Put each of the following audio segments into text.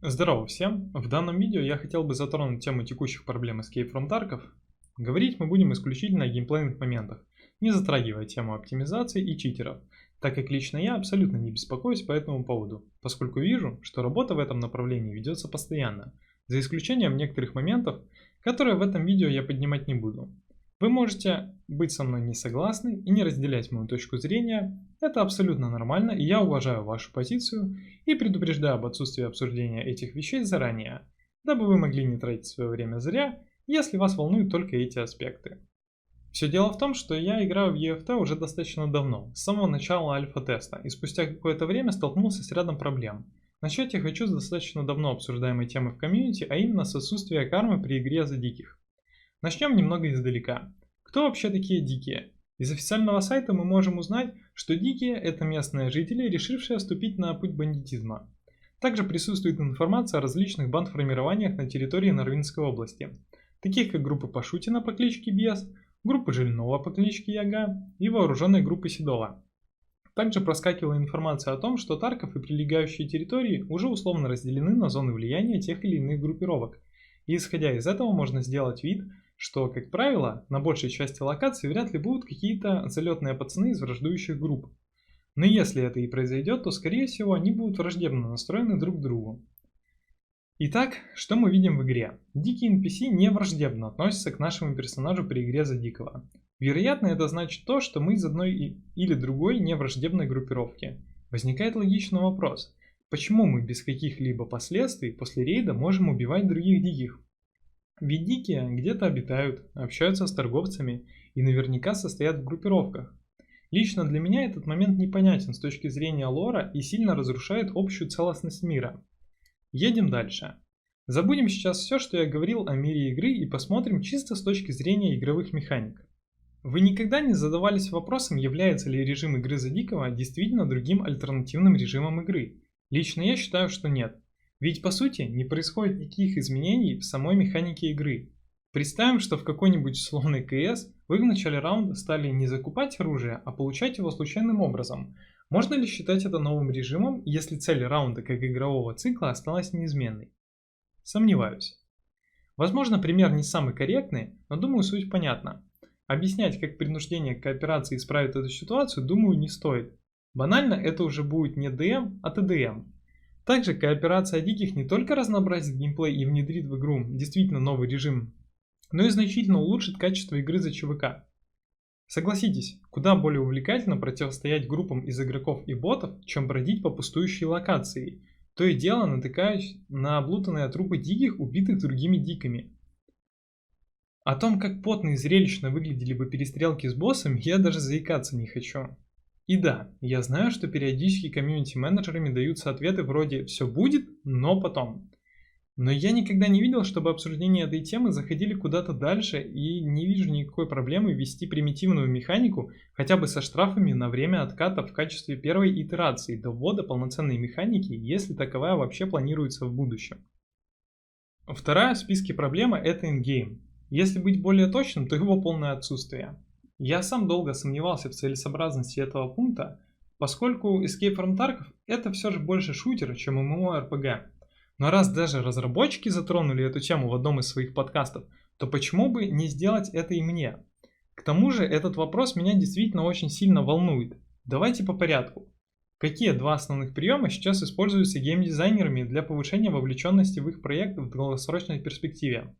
Здорово всем! В данном видео я хотел бы затронуть тему текущих проблем Escape from Tarkov. Говорить мы будем исключительно о геймплейных моментах, не затрагивая тему оптимизации и читеров, так как лично я абсолютно не беспокоюсь по этому поводу, поскольку вижу, что работа в этом направлении ведется постоянно, за исключением некоторых моментов, которые в этом видео я поднимать не буду. Вы можете быть со мной не согласны и не разделять мою точку зрения, это абсолютно нормально, и я уважаю вашу позицию и предупреждаю об отсутствии обсуждения этих вещей заранее, дабы вы могли не тратить свое время зря, если вас волнуют только эти аспекты. Все дело в том, что я играю в EFT уже достаточно давно, с самого начала альфа-теста, и спустя какое-то время столкнулся с рядом проблем. Начать я хочу с достаточно давно обсуждаемой темы в комьюнити, а именно с отсутствия кармы при игре за диких. Начнем немного издалека. Кто вообще такие дикие? Из официального сайта мы можем узнать, что дикие – это местные жители, решившие вступить на путь бандитизма. Также присутствует информация о различных бандформированиях на территории Нарвинской области, таких как группы Пашутина по кличке Бес, группы Жильного по кличке Яга и вооруженные группы Седова. Также проскакивала информация о том, что Тарков и прилегающие территории уже условно разделены на зоны влияния тех или иных группировок. И исходя из этого можно сделать вид, что, как правило, на большей части локаций вряд ли будут какие-то залетные пацаны из враждующих групп. Но если это и произойдет, то скорее всего они будут враждебно настроены друг к другу. Итак, что мы видим в игре? Дикие NPC не враждебно относятся к нашему персонажу при игре за дикого. Вероятно, это значит то, что мы из одной или другой невраждебной группировки. Возникает логичный вопрос. Почему мы без каких-либо последствий после рейда можем убивать других диких? Ведь дикие где-то обитают, общаются с торговцами и наверняка состоят в группировках. Лично для меня этот момент непонятен с точки зрения лора и сильно разрушает общую целостность мира. Едем дальше. Забудем сейчас все, что я говорил о мире игры, и посмотрим чисто с точки зрения игровых механик. Вы никогда не задавались вопросом, является ли режим игры за дикого действительно другим альтернативным режимом игры? Лично я считаю, что нет. Ведь по сути не происходит никаких изменений в самой механике игры. Представим, что в какой-нибудь условной КС вы в начале раунда стали не закупать оружие, а получать его случайным образом. Можно ли считать это новым режимом, если цель раунда как игрового цикла осталась неизменной? Сомневаюсь. Возможно, пример не самый корректный, но думаю, суть понятна. Объяснять, как принуждение к кооперации исправит эту ситуацию, думаю, не стоит. Банально это уже будет не ДМ, а ТДМ. Также кооперация диких не только разнообразит геймплей и внедрит в игру действительно новый режим, но и значительно улучшит качество игры за ЧВК. Согласитесь, куда более увлекательно противостоять группам из игроков и ботов, чем бродить по пустующей локации, то и дело натыкаясь на облутанные трупы диких, убитых другими дикими. О том, как потно и зрелищно выглядели бы перестрелки с боссами, я даже заикаться не хочу. И да, я знаю, что периодически комьюнити-менеджерами даются ответы вроде «все будет, но потом». Но я никогда не видел, чтобы обсуждения этой темы заходили куда-то дальше, и не вижу никакой проблемы ввести примитивную механику хотя бы со штрафами на время отката в качестве первой итерации до ввода полноценной механики, если таковая вообще планируется в будущем. Вторая в списке проблема – это ингейм. Если быть более точным, то его полное отсутствие. Я сам долго сомневался в целесообразности этого пункта, поскольку Escape from Tarkov это все же больше шутер, чем MMORPG. Но раз даже разработчики затронули эту тему в одном из своих подкастов, то почему бы не сделать это и мне? К тому же этот вопрос меня действительно очень сильно волнует. Давайте по порядку. Какие два основных приема сейчас используются геймдизайнерами для повышения вовлеченности в их проект в долгосрочной перспективе?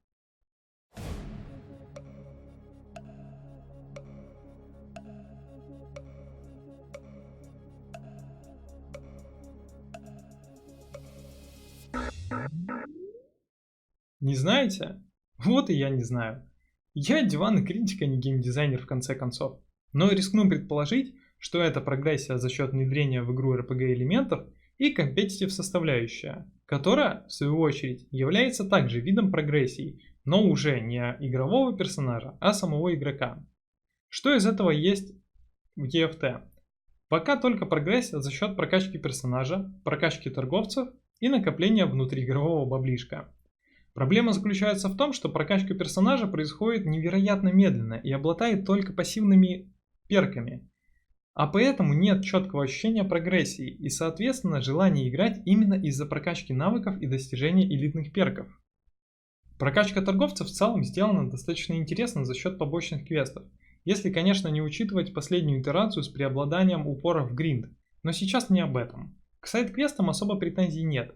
Не знаете? Вот и я не знаю. Я диванный критик, а не геймдизайнер в конце концов. Но рискну предположить, что это прогрессия за счет внедрения в игру RPG элементов и компетитив составляющая, которая, в свою очередь, является также видом прогрессии, но уже не игрового персонажа, а самого игрока. Что из этого есть в EFT? Пока только прогрессия за счет прокачки персонажа, прокачки торговцев и накопления внутриигрового баблишка. Проблема заключается в том, что прокачка персонажа происходит невероятно медленно и обладает только пассивными перками. А поэтому нет четкого ощущения прогрессии и, соответственно, желания играть именно из-за прокачки навыков и достижения элитных перков. Прокачка торговцев в целом сделана достаточно интересно за счет побочных квестов, если, конечно, не учитывать последнюю итерацию с преобладанием упора в гринд, но сейчас не об этом. К сайд-квестам особо претензий нет.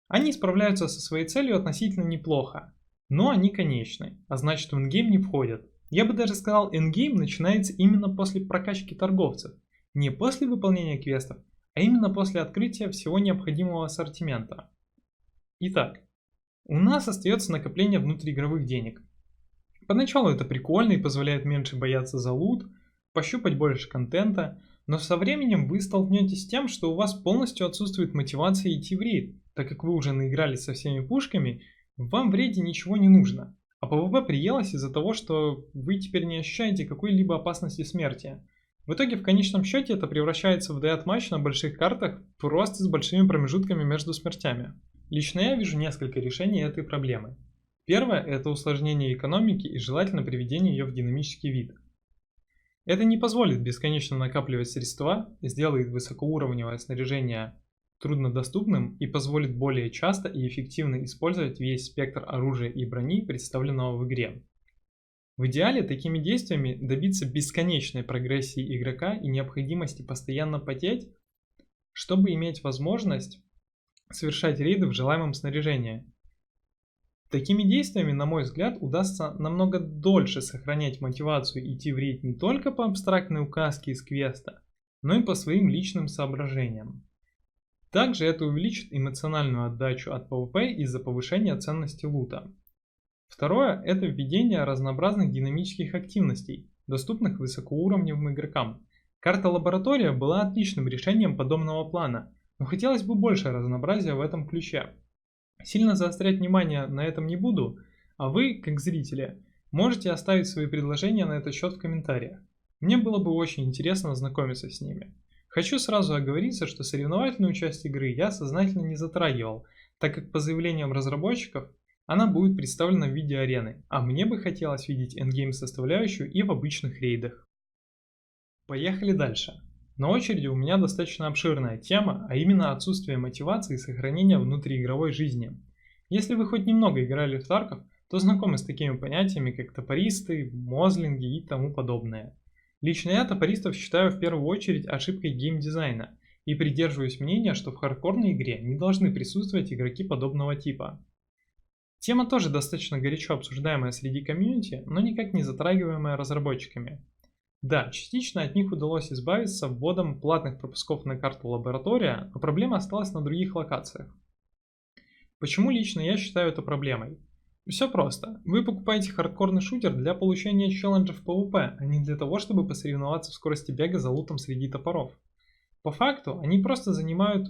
Они справляются со своей целью относительно неплохо, но они конечны, а значит в эндгейм не входят. Я бы даже сказал, эндгейм начинается именно после прокачки торговцев, не после выполнения квестов, а именно после открытия всего необходимого ассортимента. Итак, у нас остается накопление внутриигровых денег. Поначалу это прикольно и позволяет меньше бояться за лут, пощупать больше контента, но со временем вы столкнетесь с тем, что у вас полностью отсутствует мотивация идти в рейд, так как вы уже наигрались со всеми пушками, вам в рейде ничего не нужно. А ПВП приелось из-за того, что вы теперь не ощущаете какой-либо опасности смерти. В итоге в конечном счете это превращается в дайат-матч на больших картах просто с большими промежутками между смертями. Лично я вижу несколько решений этой проблемы. Первое – это усложнение экономики и желательно приведение ее в динамический вид. Это не позволит бесконечно накапливать средства, сделает высокоуровневое снаряжение труднодоступным и позволит более часто и эффективно использовать весь спектр оружия и брони, представленного в игре. В идеале такими действиями добиться бесконечной прогрессии игрока и необходимости постоянно потеть, чтобы иметь возможность совершать рейды в желаемом снаряжении. Такими действиями, на мой взгляд, удастся намного дольше сохранять мотивацию идти в рейд не только по абстрактной указке из квеста, но и по своим личным соображениям. Также это увеличит эмоциональную отдачу от PvP из-за повышения ценности лута. Второе – это введение разнообразных динамических активностей, доступных высокоуровневым игрокам. Карта лаборатория была отличным решением подобного плана, но хотелось бы больше разнообразия в этом ключе. Сильно заострять внимание на этом не буду, а вы, как зрители, можете оставить свои предложения на этот счет в комментариях. Мне было бы очень интересно ознакомиться с ними. Хочу сразу оговориться, что соревновательную часть игры я сознательно не затрагивал, так как по заявлениям разработчиков она будет представлена в виде арены, а мне бы хотелось видеть эндгейм составляющую и в обычных рейдах. Поехали дальше. На очереди у меня достаточно обширная тема, а именно отсутствие мотивации и сохранения внутриигровой жизни. Если вы хоть немного играли в Тарков, то знакомы с такими понятиями, как топористы, мозлинги и тому подобное. Лично я топористов считаю в первую очередь ошибкой геймдизайна и придерживаюсь мнения, что в хардкорной игре не должны присутствовать игроки подобного типа. Тема тоже достаточно горячо обсуждаемая среди комьюнити, но никак не затрагиваемая разработчиками. Да, частично от них удалось избавиться вводом платных пропусков на карту лаборатория, но проблема осталась на других локациях. Почему лично я считаю это проблемой? Все просто. Вы покупаете хардкорный шутер для получения челленджев PvP, а не для того, чтобы посоревноваться в скорости бега за лутом среди топоров. По факту, они просто занимают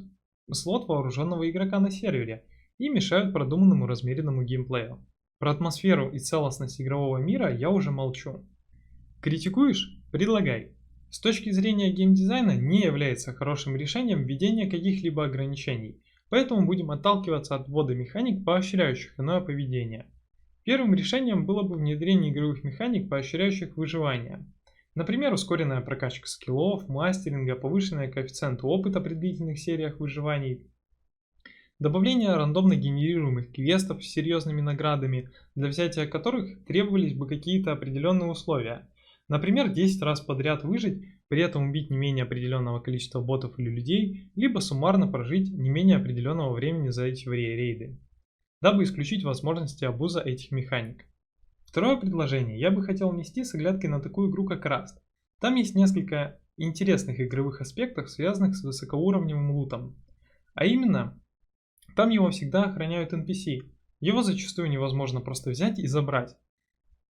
слот вооруженного игрока на сервере и мешают продуманному размеренному геймплею. Про атмосферу и целостность игрового мира я уже молчу. Критикуешь? Предлагай. С точки зрения геймдизайна не является хорошим решением введение каких-либо ограничений, поэтому будем отталкиваться от ввода механик, поощряющих иное поведение. Первым решением было бы внедрение игровых механик, поощряющих выживание. Например, ускоренная прокачка скиллов, мастеринга, повышенный коэффициент опыта при длительных сериях выживаний, добавление рандомно генерируемых квестов с серьезными наградами, для взятия которых требовались бы какие-то определенные условия. Например, 10 раз подряд выжить, при этом убить не менее определенного количества ботов или людей, либо суммарно прожить не менее определенного времени за эти рейды, дабы исключить возможности абуза этих механик. Второе предложение я бы хотел внести с оглядкой на такую игру, как Rust. Там есть несколько интересных игровых аспектов, связанных с высокоуровневым лутом. А именно, там его всегда охраняют NPC. Его зачастую невозможно просто взять и забрать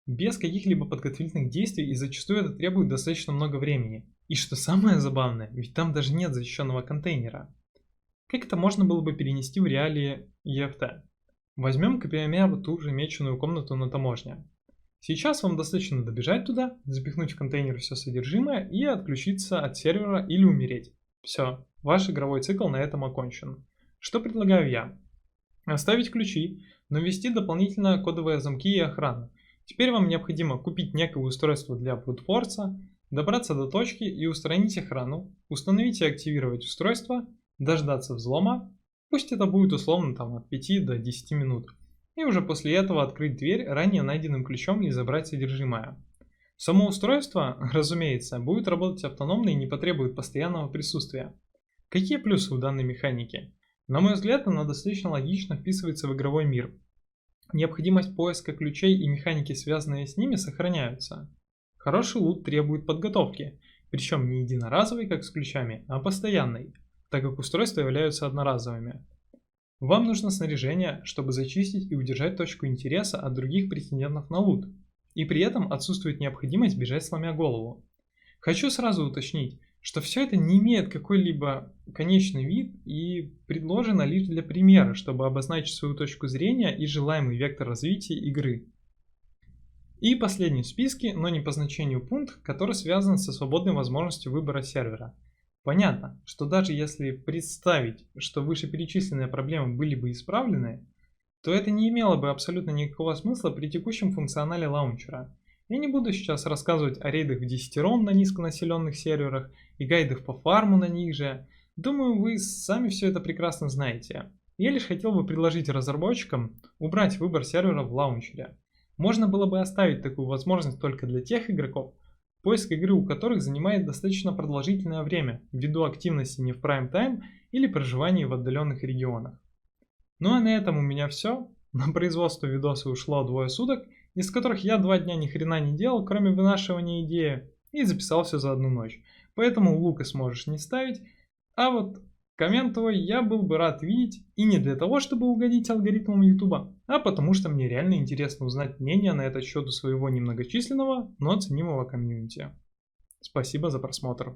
без каких-либо подготовительных действий, и зачастую это требует достаточно много времени. И что самое забавное, ведь там даже нет защищенного контейнера. Как это можно было бы перенести в реалии EFT? Возьмем, к примеру, ту же меченую комнату на таможне. Сейчас вам достаточно добежать туда, запихнуть в контейнер все содержимое и отключиться от сервера или умереть. Все, ваш игровой цикл на этом окончен. Что предлагаю я? Оставить ключи, но ввести дополнительно кодовые замки и охрану. Теперь вам необходимо купить некое устройство для брутфорса, добраться до точки и устранить охрану, установить и активировать устройство, дождаться взлома, пусть это будет условно от 5 до 10 минут, и уже после этого открыть дверь ранее найденным ключом и забрать содержимое. Само устройство, разумеется, будет работать автономно и не потребует постоянного присутствия. Какие плюсы у данной механики? На мой взгляд, она достаточно логично вписывается в игровой мир. Необходимость поиска ключей и механики, связанные с ними, сохраняются. Хороший лут требует подготовки, причем не единоразовой, как с ключами, а постоянной, так как устройства являются одноразовыми. Вам нужно снаряжение, чтобы зачистить и удержать точку интереса от других претендентов на лут, и при этом отсутствует необходимость бежать сломя голову. Хочу сразу уточнить, что все это не имеет какой-либо конечный вид и предложено лишь для примера, чтобы обозначить свою точку зрения и желаемый вектор развития игры. И последний в списке, но не по значению пункт, который связан со свободной возможностью выбора сервера. Понятно, что даже если представить, что вышеперечисленные проблемы были бы исправлены, то это не имело бы абсолютно никакого смысла при текущем функционале лаунчера. Я не буду сейчас рассказывать о рейдах в десятером на низконаселенных серверах и гайдах по фарму на них же. Думаю, вы сами все это прекрасно знаете. Я лишь хотел бы предложить разработчикам убрать выбор сервера в лаунчере. Можно было бы оставить такую возможность только для тех игроков, поиск игры у которых занимает достаточно продолжительное время ввиду активности не в прайм тайм или проживания в отдаленных регионах. Ну а на этом у меня все. На производство видоса ушло 2 суток, из которых я 2 дня ни хрена не делал, кроме вынашивания идеи, и записал все за одну ночь. Поэтому лука сможешь не ставить, а вот коммент твой я был бы рад видеть, и не для того, чтобы угодить алгоритмам YouTube, а потому что мне реально интересно узнать мнение на этот счет у своего немногочисленного, но ценимого комьюнити. Спасибо за просмотр.